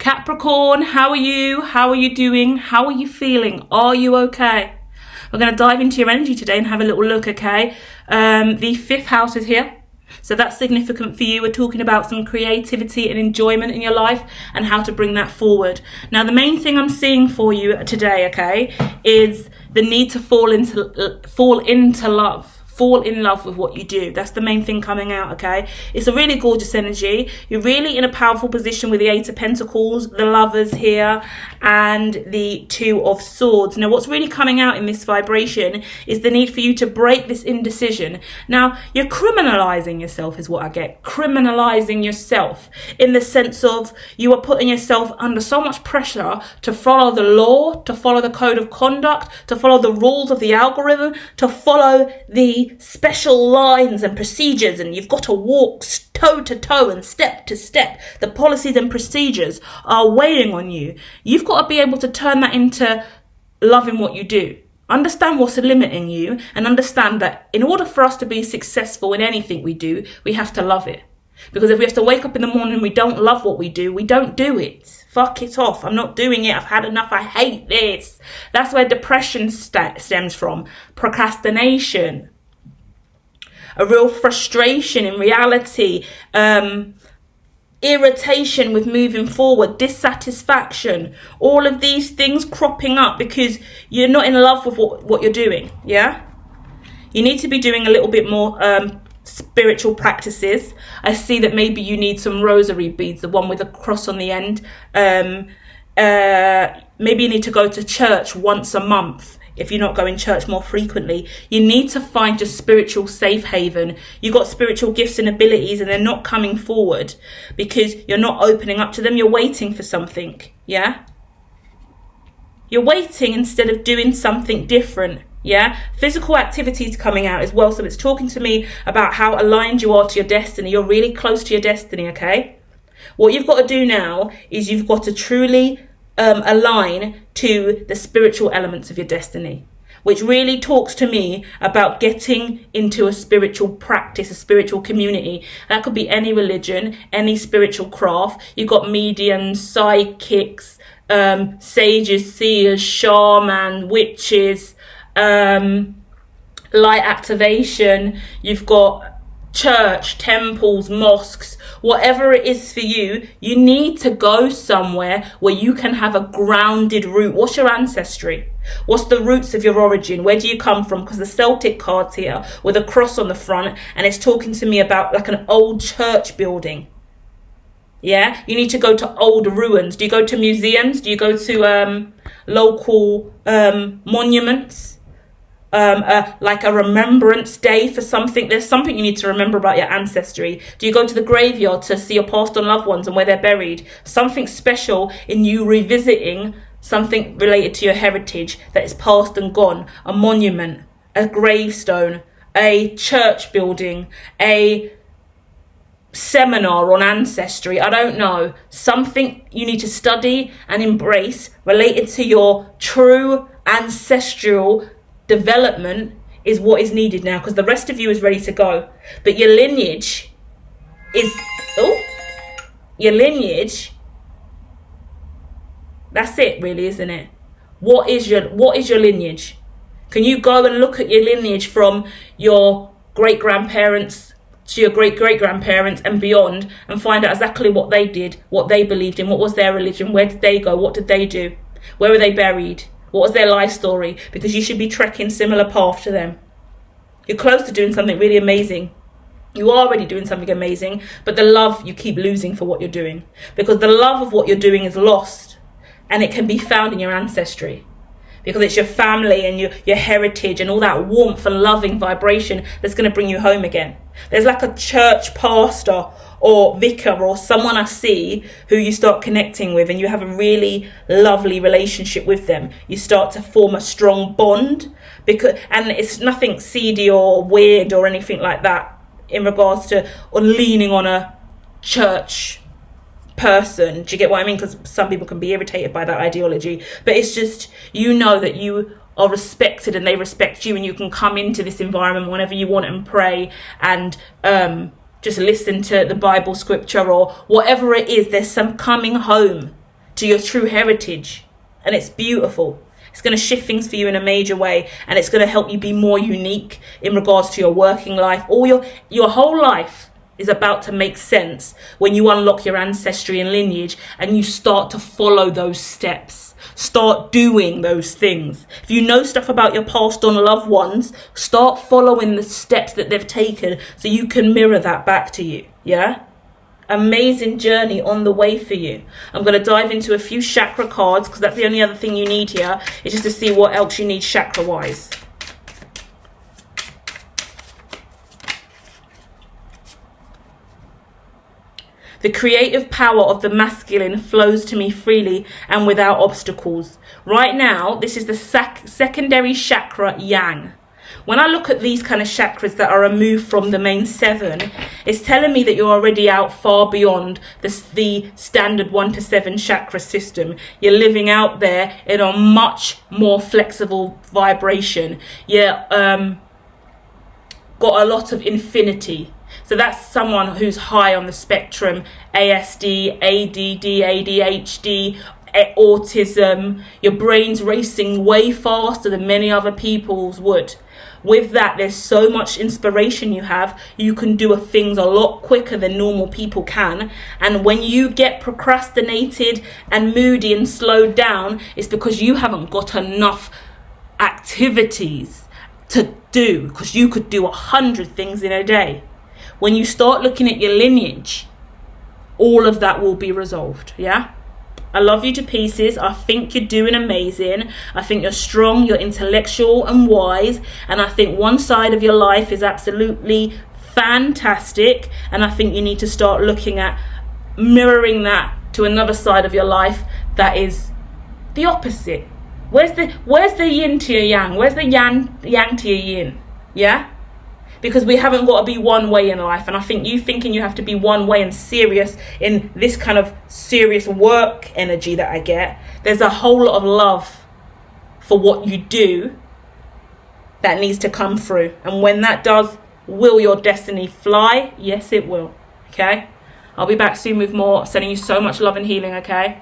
Capricorn, how are you? How are you doing? How are you feeling? Are you okay? We're going to dive into your energy today and have a little look, okay? The fifth house is here. So that's significant for you. We're talking about some creativity and enjoyment in your life and how to bring that forward. Now, the main thing I'm seeing for you today, okay, is the need to fall into love. Fall in love with what you do. That's the main thing coming out, okay? It's a really gorgeous energy. You're really in a powerful position with the Eight of Pentacles, the Lovers here, and the Two of Swords. Now, what's really coming out in this vibration is the need for you to break this indecision. Now, you're criminalizing yourself is what I get. Criminalizing yourself in the sense of you are putting yourself under so much pressure to follow the law, to follow the code of conduct, to follow the rules of the algorithm, to follow the special lines and procedures, and you've got to walk toe to toe and step to step. The policies and procedures are weighing on you. You've got to be able to turn that into loving what you do. Understand what's limiting you and understand that in order for us to be successful in anything we do, we have to love it. Because if we have to wake up in the morning and we don't love what we do do it. Fuck it off. I'm not doing it. I've had enough. I hate this. That's where depression stems from. Procrastination. A real frustration in reality, irritation with moving forward, dissatisfaction, all of these things cropping up because you're not in love with what you're doing, yeah? You need to be doing a little bit more spiritual practices. I see that maybe you need some rosary beads, the one with a cross on the end. Maybe you need to go to church once a month. If you're not going to church more frequently, you need to find your spiritual safe haven. You've got spiritual gifts and abilities and they're not coming forward because you're not opening up to them. You're waiting for something, yeah? You're waiting instead of doing something different, yeah? Physical activities coming out as well. So it's talking to me about how aligned you are to your destiny. You're really close to your destiny, okay? What you've got to do now is you've got to truly align to the spiritual elements of your destiny, which really talks to me about getting into a spiritual practice, a spiritual community. That could be any religion, any spiritual craft. You've got mediums, psychics, sages, seers, shaman, witches, light activation. You've got church, temples, mosques, whatever it is for you. You need to go somewhere where you can have a grounded root. What's your ancestry? What's the roots of your origin? Where do you come from? Because the Celtic card's here with a cross on the front and it's talking to me about like an old church building. Yeah, you need to go to old ruins. Do you go to museums? Do you go to local monuments? Like a remembrance day for something. There's something you need to remember about your ancestry. Do you go to the graveyard to see your passed on loved ones and where they're buried? Something special in you revisiting something related to your heritage that is past and gone. A monument, a gravestone, a church building, a seminar on ancestry. I don't know. Something you need to study and embrace related to your true ancestral development is what is needed now, because the rest of you is ready to go, but your lineage is that's it really, isn't it? What is your lineage? Can you go and look at your lineage from your great-grandparents to your great-great-grandparents and beyond and find out exactly what they did, what they believed in, what was their religion, where did they go, what did they do, where were they buried? What was their life story? Because you should be trekking similar path to them. You're close to doing something really amazing. You are already doing something amazing, but the love you keep losing for what you're doing. Because the love of what you're doing is lost. And it can be found in your ancestry. Because it's your family and your heritage and all that warmth and loving vibration that's going to bring you home again. There's like a church pastor or vicar or someone I see who you start connecting with and you have a really lovely relationship with them. You start to form a strong bond, and it's nothing seedy or weird or anything like that in regards to or leaning on a church person. Do you get what I mean? Because some people can be irritated by that ideology, but it's just, you know that you are respected and they respect you, and you can come into this environment whenever you want and pray and just listen to the Bible scripture or whatever it is. There's some coming home. to your true heritage. And it's beautiful. It's going to shift things for you in a major way, and it's going to help you be more unique in regards to your working life. All your whole life is about to make sense when you unlock your ancestry and lineage and you start to follow those steps. Start doing those things. If you know stuff about your passed on loved ones, start following the steps that they've taken so you can mirror that back to you. Yeah? Amazing journey on the way for you. I'm going to dive into a few chakra cards because that's the only other thing you need here, is just to see what else you need chakra wise. The creative power of the masculine flows to me freely and without obstacles. Right now, this is the secondary chakra, yang. When I look at these kind of chakras that are removed from the main 7, it's telling me that you're already out far beyond the standard 1 to 7 chakra system. You're living out there in a much more flexible vibration. You're got a lot of infinity. So that's someone who's high on the spectrum, ASD, ADD, ADHD, autism. Your brain's racing way faster than many other people's would. With that, there's so much inspiration you have. You can do things a lot quicker than normal people can. And when you get procrastinated and moody and slowed down, it's because you haven't got enough activities to do, because you could do 100 things in a day. When you start looking at your lineage, all of that will be resolved. Yeah? I love you to pieces. I think you're doing amazing. I think you're strong, you're intellectual and wise. And I think one side of your life is absolutely fantastic. And I think you need to start looking at mirroring that to another side of your life that is the opposite. Where's the yin to your yang? Where's the yang to your yin? Yeah? Because we haven't got to be one way in life. And I think you thinking you have to be one way and serious in this kind of serious work energy that I get. There's a whole lot of love for what you do that needs to come through. And when that does, will your destiny fly? Yes, it will. Okay? I'll be back soon with more. Sending you so much love and healing, okay?